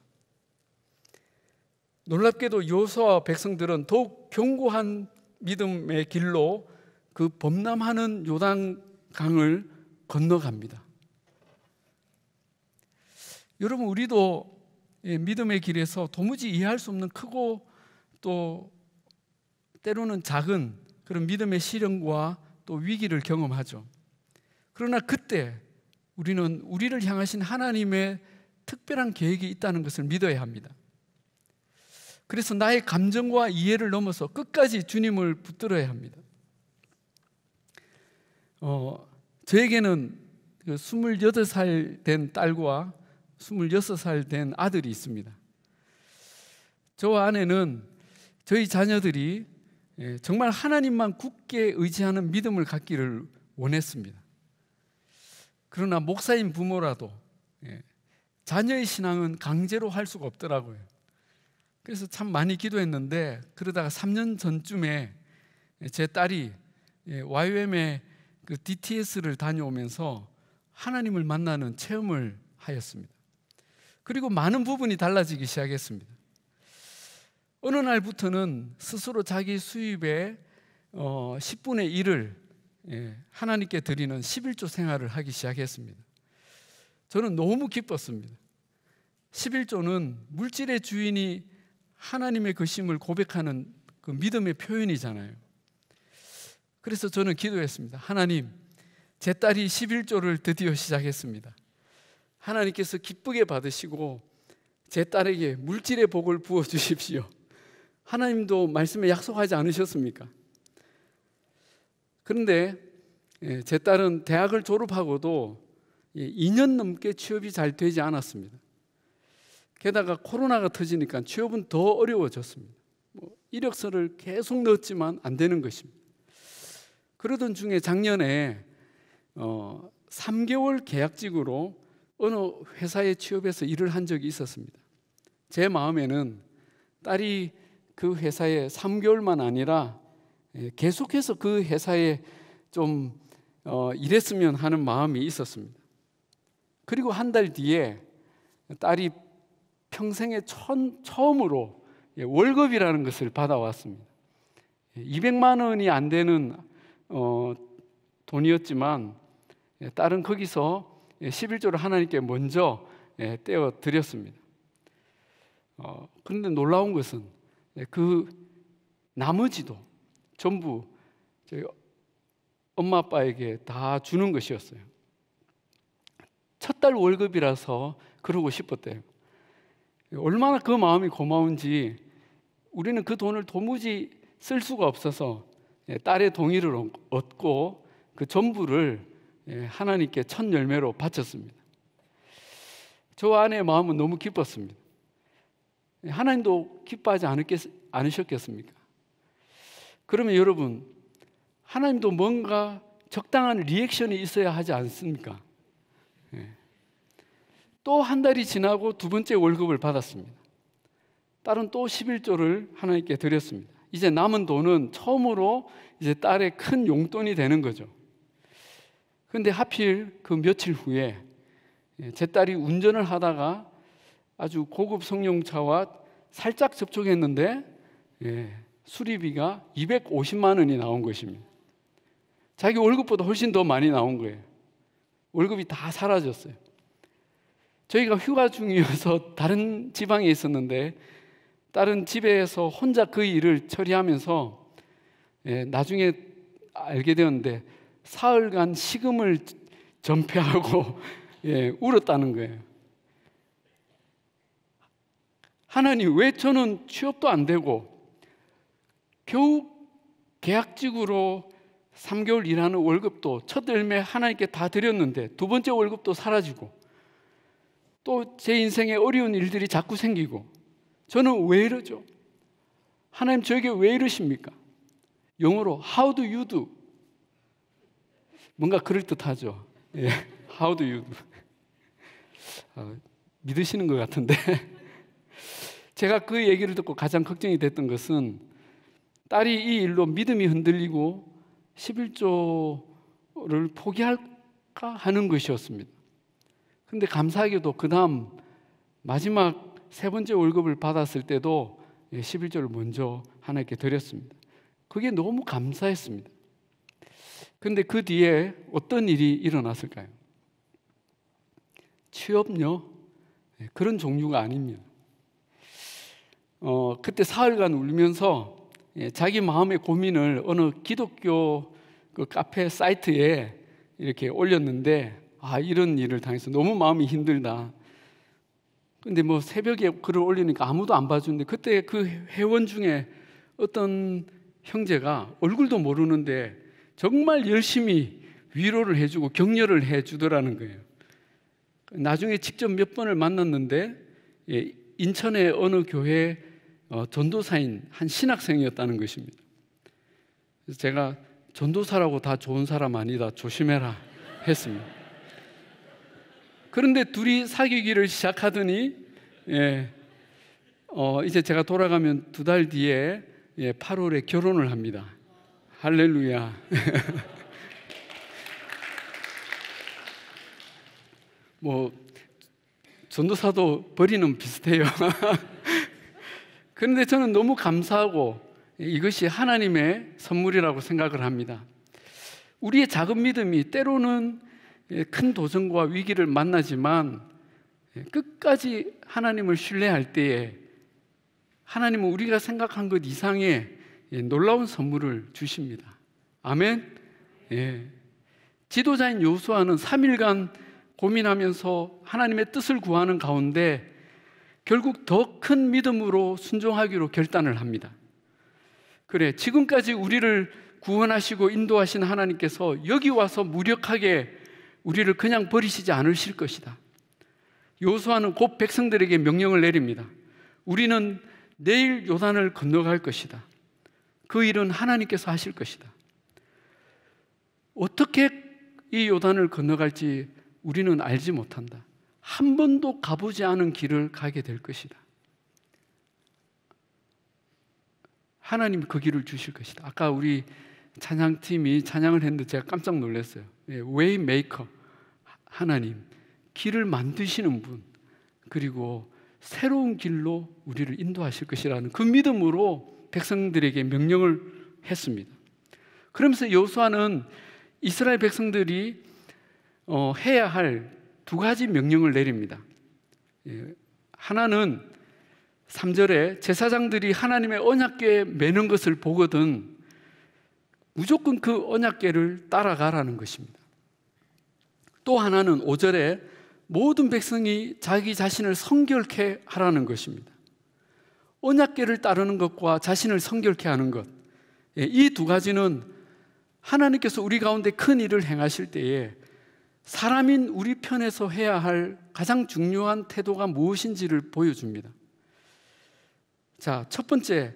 놀랍게도 여호수아와 백성들은 더욱 견고한 믿음의 길로 그 범람하는 요단강을 건너갑니다. 여러분, 우리도 믿음의 길에서 도무지 이해할 수 없는 크고 또 때로는 작은 그런 믿음의 시련과 또 위기를 경험하죠. 그러나 그때 우리는 우리를 향하신 하나님의 특별한 계획이 있다는 것을 믿어야 합니다. 그래서 나의 감정과 이해를 넘어서 끝까지 주님을 붙들어야 합니다. 저에게는 28살 된 딸과 26살 된 아들이 있습니다. 저와 아내는 저희 자녀들이 정말 하나님만 굳게 의지하는 믿음을 갖기를 원했습니다. 그러나 목사인 부모라도 자녀의 신앙은 강제로 할 수가 없더라고요. 그래서 참 많이 기도했는데 그러다가 3년 전쯤에 제 딸이 YWAM의 그 DTS를 다녀오면서 하나님을 만나는 체험을 하였습니다. 그리고 많은 부분이 달라지기 시작했습니다. 어느 날부터는 스스로 자기 수입의 10분의 1을 하나님께 드리는 11조 생활을 하기 시작했습니다. 저는 너무 기뻤습니다. 11조는 물질의 주인이 하나님의 것임을 고백하는 그 믿음의 표현이잖아요. 그래서 저는 기도했습니다. 하나님, 제 딸이 11조를 드디어 시작했습니다. 하나님께서 기쁘게 받으시고 제 딸에게 물질의 복을 부어주십시오. 하나님도 말씀에 약속하지 않으셨습니까? 그런데 제 딸은 대학을 졸업하고도 2년 넘게 취업이 잘 되지 않았습니다. 게다가 코로나가 터지니까 취업은 더 어려워졌습니다. 이력서를 계속 넣었지만 안 되는 것입니다. 그러던 중에 작년에 3개월 계약직으로 어느 회사에 취업해서 일을 한 적이 있었습니다. 제 마음에는 딸이 그 회사에 3개월만 아니라 계속해서 그 회사에 좀 일했으면 하는 마음이 있었습니다. 그리고 한 달 뒤에 딸이 평생에 처음으로 월급이라는 것을 받아왔습니다. 200만 원이 안 되는 돈이었지만 딸은 거기서 11조를 하나님께 먼저 떼어 드렸습니다. 그런데 놀라운 것은 그 나머지도 전부 저희 엄마 아빠에게 다 주는 것이었어요. 첫 달 월급이라서 그러고 싶었대요. 얼마나 그 마음이 고마운지 우리는 그 돈을 도무지 쓸 수가 없어서 딸의 동의를 얻고 그 전부를 하나님께 첫 열매로 바쳤습니다. 저와 아내의 마음은 너무 기뻤습니다. 하나님도 기뻐하지 않으셨겠습니까? 그러면 여러분, 하나님도 뭔가 적당한 리액션이 있어야 하지 않습니까? 또 한 달이 지나고 두 번째 월급을 받았습니다. 딸은 또 11조를 하나님께 드렸습니다. 이제 남은 돈은 처음으로 이제 딸의 큰 용돈이 되는 거죠. 그런데 하필 그 며칠 후에 제 딸이 운전을 하다가 아주 고급 성용차와 살짝 접촉했는데 수리비가 250만 원이 나온 것입니다. 자기 월급보다 훨씬 더 많이 나온 거예요. 월급이 다 사라졌어요. 저희가 휴가 중이어서 다른 지방에 있었는데 다른 집에서 혼자 그 일을 처리하면서 나중에 알게 되었는데 사흘간 식음을 전폐하고 울었다는 거예요. 하나님, 왜 저는 취업도 안 되고 겨우 계약직으로 3개월 일하는 월급도 첫 열매 하나님께 다 드렸는데 두 번째 월급도 사라지고 또 제 인생에 어려운 일들이 자꾸 생기고 저는 왜 이러죠? 하나님, 저에게 왜 이러십니까? 영어로 How do you do? 뭔가 그럴듯하죠. How do you do? 믿으시는 것 같은데 제가 그 얘기를 듣고 가장 걱정이 됐던 것은 딸이 이 일로 믿음이 흔들리고 11조를 포기할까 하는 것이었습니다. 그런데 감사하게도 그 다음 마지막 세 번째 월급을 받았을 때도 11조를 먼저 하나님께 드렸습니다. 그게 너무 감사했습니다. 그런데 그 뒤에 어떤 일이 일어났을까요? 취업요? 그런 종류가 아닙니다. 그때 사흘간 울면서 자기 마음의 고민을 어느 기독교 그 카페 사이트에 이렇게 올렸는데 이런 일을 당해서 너무 마음이 힘들다. 근데 뭐 새벽에 글을 올리니까 아무도 안 봐주는데 그때 그 회원 중에 어떤 형제가 얼굴도 모르는데 정말 열심히 위로를 해주고 격려를 해주더라는 거예요. 나중에 직접 몇 번을 만났는데 인천의 어느 교회 전도사인 한 신학생이었다는 것입니다. 그래서 제가 전도사라고 다 좋은 사람 아니다, 조심해라 했습니다. 그런데 둘이 사귀기를 시작하더니 이제 제가 돌아가면 2달 뒤에 8월에 결혼을 합니다. 할렐루야. 뭐 전도사도 벌이는 비슷해요. 그런데 저는 너무 감사하고 이것이 하나님의 선물이라고 생각을 합니다. 우리의 작은 믿음이 때로는 큰 도전과 위기를 만나지만 끝까지 하나님을 신뢰할 때에 하나님은 우리가 생각한 것 이상의 놀라운 선물을 주십니다. 아멘. 지도자인 여호수아는 3일간 고민하면서 하나님의 뜻을 구하는 가운데 결국 더 큰 믿음으로 순종하기로 결단을 합니다. 그래, 지금까지 우리를 구원하시고 인도하신 하나님께서 여기 와서 무력하게 우리를 그냥 버리시지 않으실 것이다. 여호수아는 곧 백성들에게 명령을 내립니다. 우리는 내일 요단을 건너갈 것이다. 그 일은 하나님께서 하실 것이다. 어떻게 이 요단을 건너갈지 우리는 알지 못한다. 한 번도 가보지 않은 길을 가게 될 것이다. 하나님이 그 길을 주실 것이다. 아까 우리 찬양팀이 찬양을 했는데 제가 깜짝 놀랐어요. 웨이메이커, 하나님, 길을 만드시는 분, 그리고 새로운 길로 우리를 인도하실 것이라는 그 믿음으로 백성들에게 명령을 했습니다. 그러면서 여호수아는 이스라엘 백성들이 해야 할 2가지 명령을 내립니다. 하나는 3절에 제사장들이 하나님의 언약궤에 매는 것을 보거든 무조건 그 언약궤를 따라가라는 것입니다. 또 하나는 5절에 모든 백성이 자기 자신을 성결케 하라는 것입니다. 언약궤를 따르는 것과 자신을 성결케 하는 것, 이 2가지는 하나님께서 우리 가운데 큰 일을 행하실 때에 사람인 우리 편에서 해야 할 가장 중요한 태도가 무엇인지를 보여줍니다. 자, 첫 번째,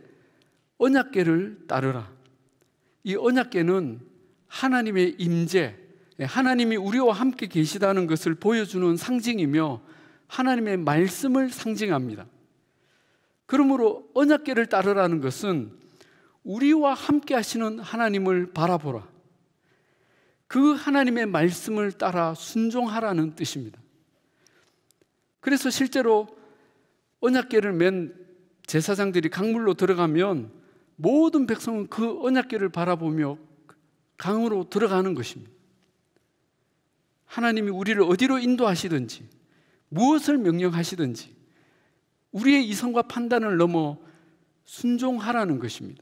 언약궤를 따르라. 이 언약궤는 하나님의 임재, 하나님이 우리와 함께 계시다는 것을 보여주는 상징이며 하나님의 말씀을 상징합니다. 그러므로 언약궤를 따르라는 것은 우리와 함께 하시는 하나님을 바라보라. 그 하나님의 말씀을 따라 순종하라는 뜻입니다. 그래서 실제로 언약궤를 맨 제사장들이 강물로 들어가면 모든 백성은 그 언약궤를 바라보며 강으로 들어가는 것입니다. 하나님이 우리를 어디로 인도하시든지 무엇을 명령하시든지 우리의 이성과 판단을 넘어 순종하라는 것입니다.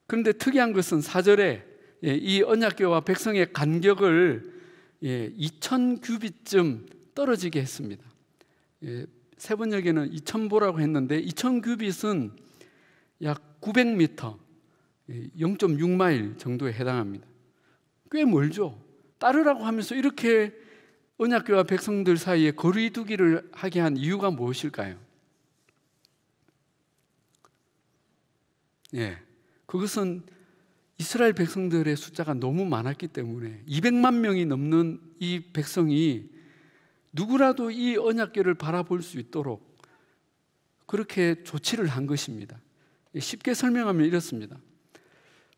그런데 특이한 것은 4절에 이 언약궤와 백성의 간격을 2000규빗쯤 떨어지게 했습니다. 세번역에는 2000보라고 했는데 2000규빗은 약 900m, 0.6마일 정도에 해당합니다. 꽤 멀죠. 따르라고 하면서 이렇게 언약궤와 백성들 사이에 거리두기를 하게 한 이유가 무엇일까요? 그것은 이스라엘 백성들의 숫자가 너무 많았기 때문에 200만 명이 넘는 이 백성이 누구라도 이 언약궤를 바라볼 수 있도록 그렇게 조치를 한 것입니다. 쉽게 설명하면 이렇습니다.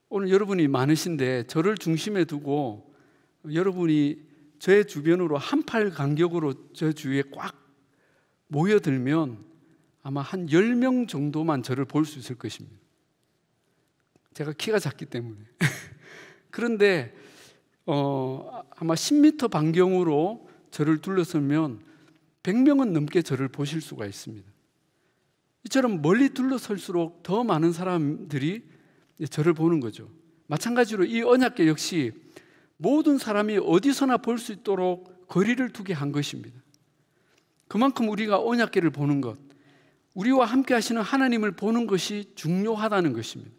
오늘 여러분이 많으신데 저를 중심에 두고 여러분이 제 주변으로 한 팔 간격으로 저 주위에 꽉 모여들면 아마 한 10명 정도만 저를 볼 수 있을 것입니다. 제가 키가 작기 때문에. 그런데 아마 10m 반경으로 저를 둘러서면 100명은 넘게 저를 보실 수가 있습니다. 이처럼 멀리 둘러설수록 더 많은 사람들이 저를 보는 거죠. 마찬가지로 이 언약궤 역시 모든 사람이 어디서나 볼 수 있도록 거리를 두게 한 것입니다. 그만큼 우리가 언약궤를 보는 것, 우리와 함께 하시는 하나님을 보는 것이 중요하다는 것입니다.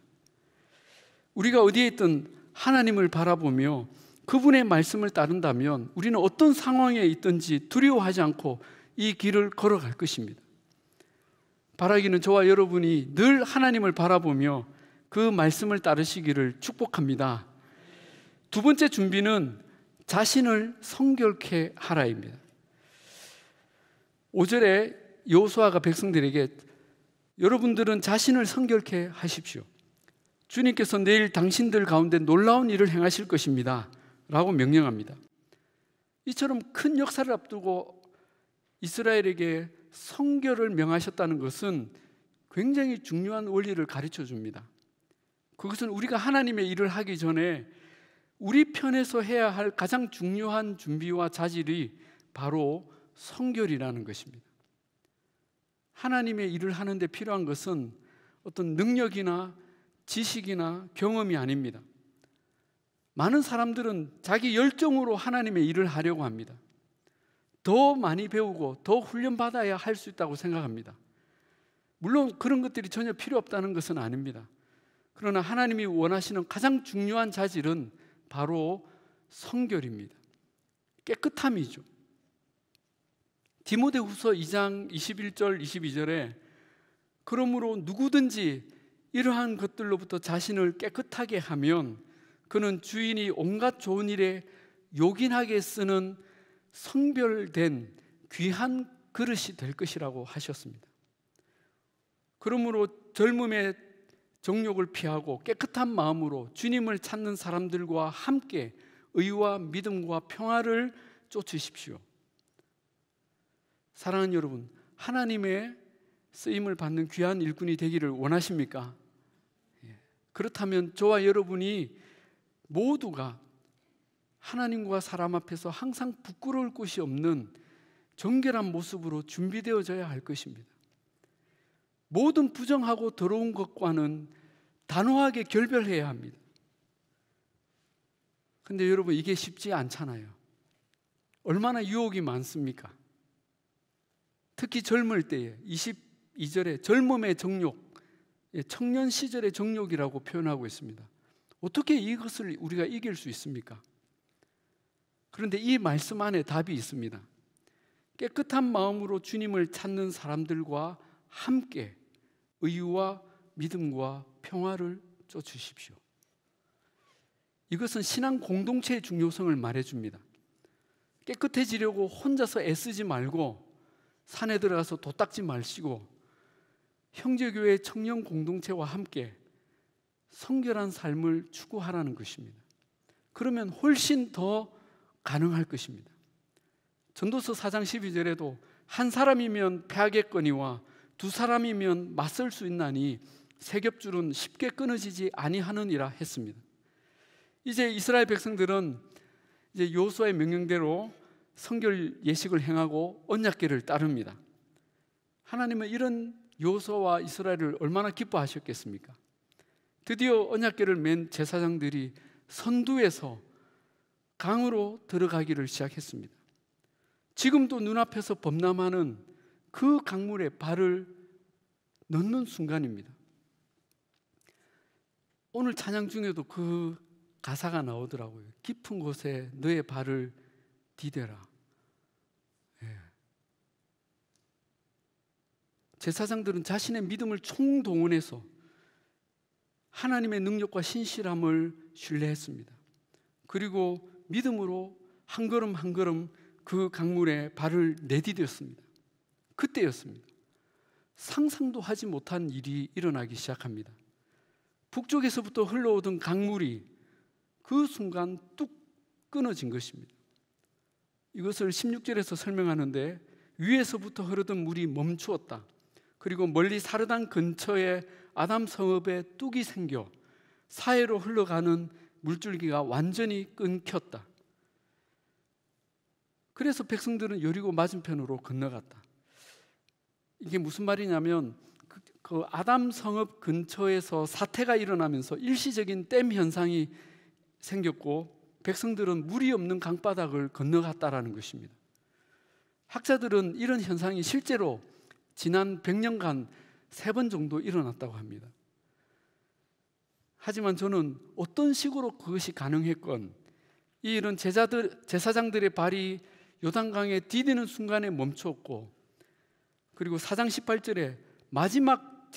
우리가 어디에 있든 하나님을 바라보며 그분의 말씀을 따른다면 우리는 어떤 상황에 있든지 두려워하지 않고 이 길을 걸어갈 것입니다. 바라기는 저와 여러분이 늘 하나님을 바라보며 그 말씀을 따르시기를 축복합니다. 두 번째 준비는 자신을 성결케 하라입니다. 5절에 여호수아가 백성들에게 여러분들은 자신을 성결케 하십시오. 주님께서 내일 당신들 가운데 놀라운 일을 행하실 것입니다 라고 명령합니다. 이처럼 큰 역사를 앞두고 이스라엘에게 성결을 명하셨다는 것은 굉장히 중요한 원리를 가르쳐 줍니다. 그것은 우리가 하나님의 일을 하기 전에 우리 편에서 해야 할 가장 중요한 준비와 자질이 바로 성결이라는 것입니다. 하나님의 일을 하는데 필요한 것은 어떤 능력이나 지식이나 경험이 아닙니다. 많은 사람들은 자기 열정으로 하나님의 일을 하려고 합니다. 더 많이 배우고 더 훈련받아야 할 수 있다고 생각합니다. 물론 그런 것들이 전혀 필요 없다는 것은 아닙니다. 그러나 하나님이 원하시는 가장 중요한 자질은 바로 성결입니다. 깨끗함이죠. 디모데후서 2장 21절 22절에 그러므로 누구든지 이러한 것들로부터 자신을 깨끗하게 하면 그는 주인이 온갖 좋은 일에 요긴하게 쓰는 성별된 귀한 그릇이 될 것이라고 하셨습니다. 그러므로 젊음의 정욕을 피하고 깨끗한 마음으로 주님을 찾는 사람들과 함께 의와 믿음과 평화를 쫓으십시오. 사랑하는 여러분, 하나님의 쓰임을 받는 귀한 일꾼이 되기를 원하십니까? 그렇다면 저와 여러분이 모두가 하나님과 사람 앞에서 항상 부끄러울 곳이 없는 정결한 모습으로 준비되어져야 할 것입니다. 모든 부정하고 더러운 것과는 단호하게 결별해야 합니다. 근데 여러분, 이게 쉽지 않잖아요. 얼마나 유혹이 많습니까? 특히 젊을 때에 22절에 젊음의 정욕, 청년 시절의 정욕이라고 표현하고 있습니다. 어떻게 이것을 우리가 이길 수 있습니까? 그런데 이 말씀 안에 답이 있습니다. 깨끗한 마음으로 주님을 찾는 사람들과 함께 의와 믿음과 평화를 쫓으십시오. 이것은 신앙 공동체의 중요성을 말해줍니다. 깨끗해지려고 혼자서 애쓰지 말고 산에 들어가서 도 닦지 마시고 형제교회 청년 공동체와 함께 성결한 삶을 추구하라는 것입니다. 그러면 훨씬 더 가능할 것입니다. 전도서 4장 12절에도 한 사람이면 패하겠거니와 두 사람이면 맞설 수 있나니 세 겹줄은 쉽게 끊어지지 아니하느니라 했습니다. 이제 이스라엘 백성들은 이제 여호수아의 명령대로 성결 예식을 행하고 언약궤를 따릅니다. 하나님은 이런 여호수아와 이스라엘을 얼마나 기뻐하셨겠습니까? 드디어 언약궤를 맨 제사장들이 선두에서 강으로 들어가기를 시작했습니다. 지금도 눈앞에서 범람하는 그 강물에 발을 넣는 순간입니다. 오늘 찬양 중에도 그 가사가 나오더라고요. 깊은 곳에 너의 발을 디뎌라. 예. 제사장들은 자신의 믿음을 총동원해서 하나님의 능력과 신실함을 신뢰했습니다. 그리고 믿음으로 한 걸음 한 걸음 그 강물에 발을 내디뎠습니다. 그때였습니다. 상상도 하지 못한 일이 일어나기 시작합니다. 북쪽에서부터 흘러오던 강물이 그 순간 뚝 끊어진 것입니다. 이것을 16절에서 설명하는데 위에서부터 흐르던 물이 멈추었다. 그리고 멀리 사르단 근처에 아담 성읍에 뚝이 생겨 사해로 흘러가는 물줄기가 완전히 끊겼다. 그래서 백성들은 여리고 맞은편으로 건너갔다. 이게 무슨 말이냐면 그 아담 성읍 근처에서 사태가 일어나면서 일시적인 댐 현상이 생겼고 백성들은 물이 없는 강바닥을 건너갔다라는 것입니다. 학자들은 이런 현상이 실제로 지난 100년간 3번 정도 일어났다고 합니다. 하지만 저는 어떤 식으로 그것이 가능했건 이 일은 제사장들의 발이 요단강에 디디는 순간에 멈추었고, 그리고 4장 18절에 마지막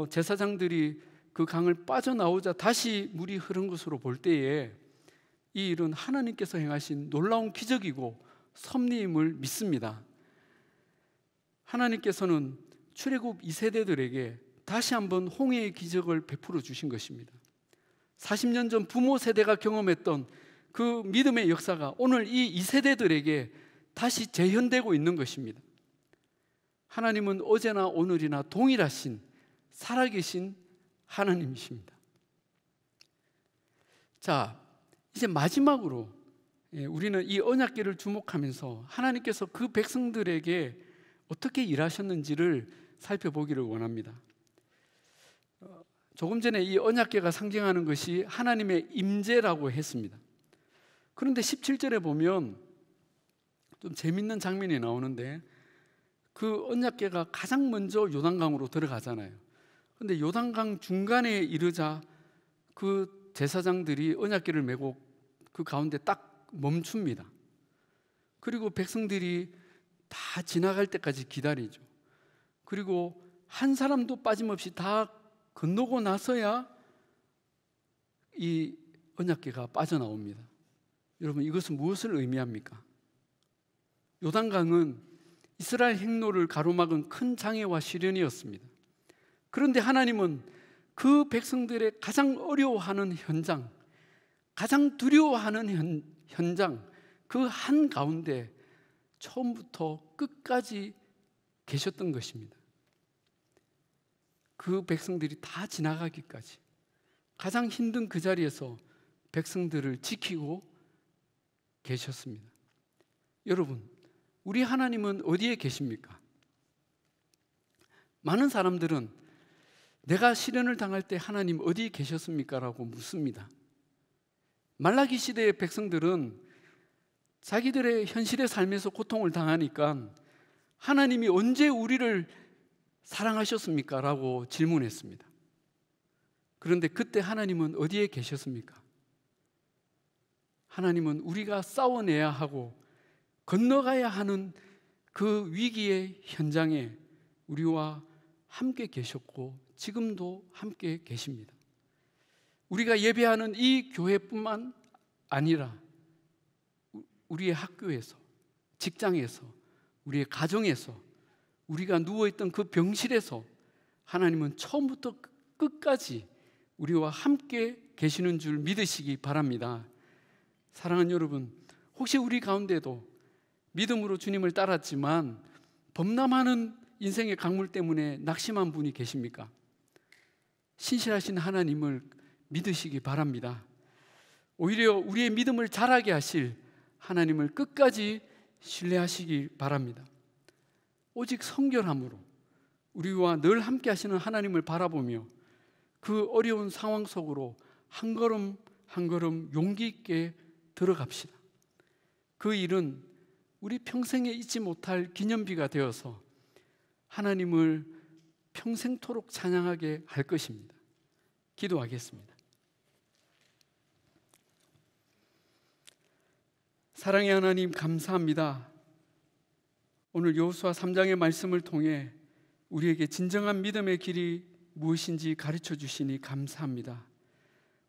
제사장들이 그 강을 빠져나오자 다시 물이 흐른 것으로 볼 때에 이 일은 하나님께서 행하신 놀라운 기적이고 섭리임을 믿습니다. 하나님께서는 출애굽 2세대들에게 다시 한번 홍해의 기적을 베풀어 주신 것입니다. 40년 전 부모 세대가 경험했던 그 믿음의 역사가 오늘 이 2세대들에게 다시 재현되고 있는 것입니다. 하나님은 어제나 오늘이나 동일하신 살아계신 하나님이십니다. 자, 이제 마지막으로 우리는 이 언약궤를 주목하면서 하나님께서 그 백성들에게 어떻게 일하셨는지를 살펴보기를 원합니다. 조금 전에 이 언약궤가 상징하는 것이 하나님의 임재라고 했습니다. 그런데 17절에 보면 좀 재밌는 장면이 나오는데 그 언약궤가 가장 먼저 요단강으로 들어가잖아요. 그런데 요단강 중간에 이르자 그 제사장들이 언약궤를 메고 그 가운데 딱 멈춥니다. 그리고 백성들이 다 지나갈 때까지 기다리죠. 그리고 한 사람도 빠짐없이 다 건너고 나서야 이 언약궤가 빠져나옵니다. 여러분, 이것은 무엇을 의미합니까? 요단강은 이스라엘 행로를 가로막은 큰 장애와 시련이었습니다. 그런데 하나님은 그 백성들의 가장 어려워하는 현장, 가장 두려워하는 현장, 그 한가운데 처음부터 끝까지 계셨던 것입니다. 그 백성들이 다 지나가기까지 가장 힘든 그 자리에서 백성들을 지키고 계셨습니다. 여러분, 우리 하나님은 어디에 계십니까? 많은 사람들은 내가 시련을 당할 때 하나님 어디 계셨습니까? 라고 묻습니다. 말라기 시대의 백성들은 자기들의 현실의 삶에서 고통을 당하니까 하나님이 언제 우리를 사랑하셨습니까? 라고 질문했습니다. 그런데 그때 하나님은 어디에 계셨습니까? 하나님은 우리가 싸워내야 하고 건너가야 하는 그 위기의 현장에 우리와 함께 계셨고 지금도 함께 계십니다. 우리가 예배하는 이 교회뿐만 아니라 우리의 학교에서, 직장에서, 우리의 가정에서, 우리가 누워있던 그 병실에서 하나님은 처음부터 끝까지 우리와 함께 계시는 줄 믿으시기 바랍니다. 사랑하는 여러분, 혹시 우리 가운데도 믿음으로 주님을 따랐지만 범람하는 인생의 강물 때문에 낙심한 분이 계십니까? 신실하신 하나님을 믿으시기 바랍니다. 오히려 우리의 믿음을 자라게 하실 하나님을 끝까지 신뢰하시기 바랍니다. 오직 성결함으로 우리와 늘 함께 하시는 하나님을 바라보며 그 어려운 상황 속으로 한 걸음 한 걸음 용기 있게 들어갑시다. 그 일은 우리 평생에 잊지 못할 기념비가 되어서 하나님을 평생토록 찬양하게 할 것입니다. 기도하겠습니다. 사랑의 하나님, 감사합니다. 오늘 여호수아 3장의 말씀을 통해 우리에게 진정한 믿음의 길이 무엇인지 가르쳐 주시니 감사합니다.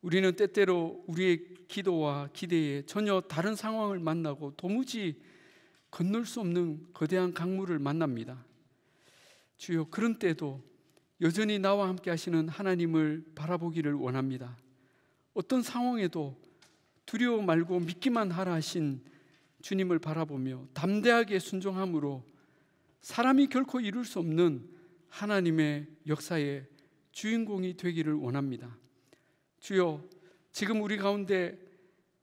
우리는 때때로 우리의 기도와 기대에 전혀 다른 상황을 만나고 도무지 건널 수 없는 거대한 강물을 만납니다. 주여, 그런 때도 여전히 나와 함께 하시는 하나님을 바라보기를 원합니다. 어떤 상황에도 두려워 말고 믿기만 하라 하신 주님을 바라보며 담대하게 순종함으로 사람이 결코 이룰 수 없는 하나님의 역사의 주인공이 되기를 원합니다. 주여, 지금 우리 가운데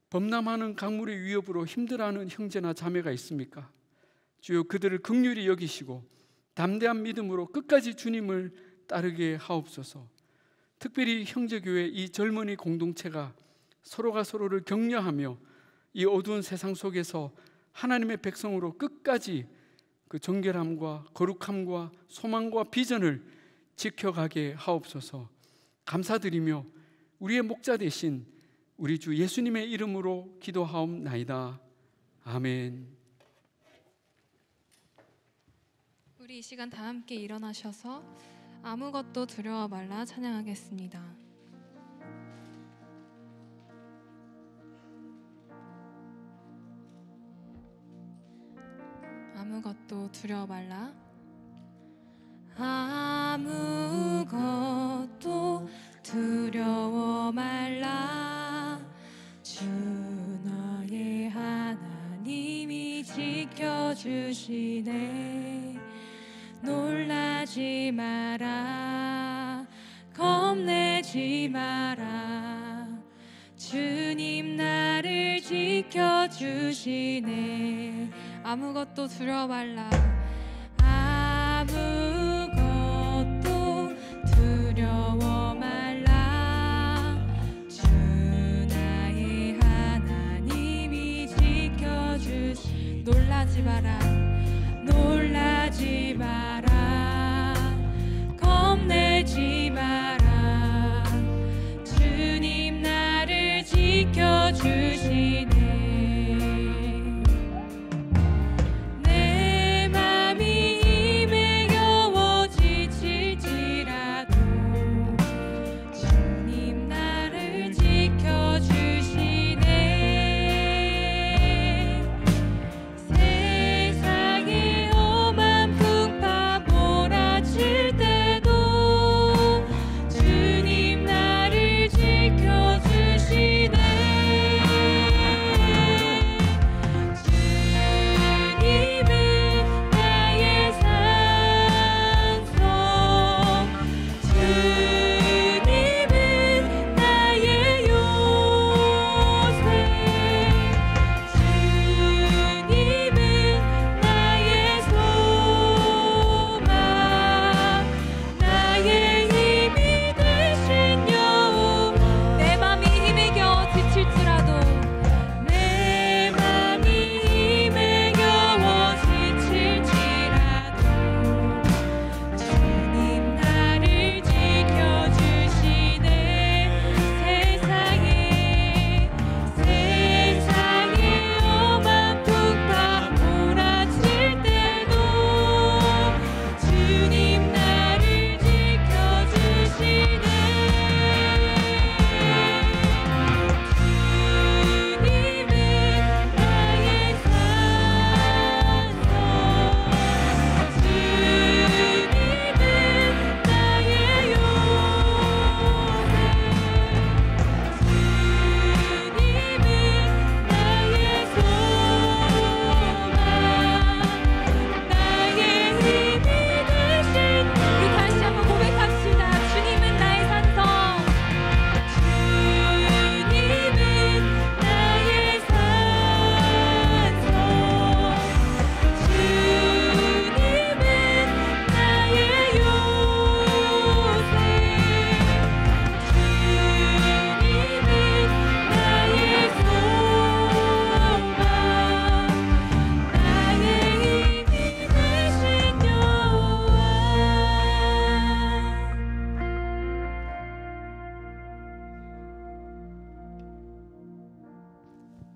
범람하는 강물의 위협으로 힘들어하는 형제나 자매가 있습니까? 주여, 그들을 긍휼히 여기시고 담대한 믿음으로 끝까지 주님을 따르게 하옵소서. 특별히 형제교회 이 젊은이 공동체가 서로가 서로를 격려하며 이 어두운 세상 속에서 하나님의 백성으로 끝까지 그 정결함과 거룩함과 소망과 비전을 지켜가게 하옵소서. 감사드리며 우리의 목자 되신 우리 주 예수님의 이름으로 기도하옵나이다. 아멘. 우리 이 시간 다 함께 일어나셔서 아무것도 두려워 말라 찬양하겠습니다. 아무것도 두려워 말라. 아무것도 두려워 말라. 주 너의 하나님이 지켜주시네. 놀라지 마라. 겁내지 마라. 주님 나를 지켜주시네. 아무것도 두려워 말라. 아무것도 두려워 말라. 주 나의 하나님이 지켜주시. 놀라지 마라. 놀라지 마라. 겁내지 마라. 주님 나를 지켜주시네. 세상의 험한 풍파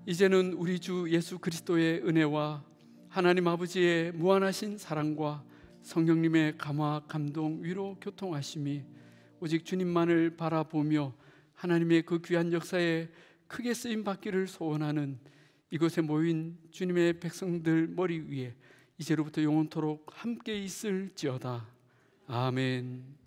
이제는 우리 주 예수 그리스도의 은혜와 하나님 아버지의 무한하신 사랑과 성령님의 감화, 감동, 위로, 교통하심이 오직 주님만을 바라보며 하나님의 그 귀한 역사에 크게 쓰임 받기를 소원하는 이곳에 모인 주님의 백성들 머리 위에 이제로부터 영원토록 함께 있을지어다. 아멘.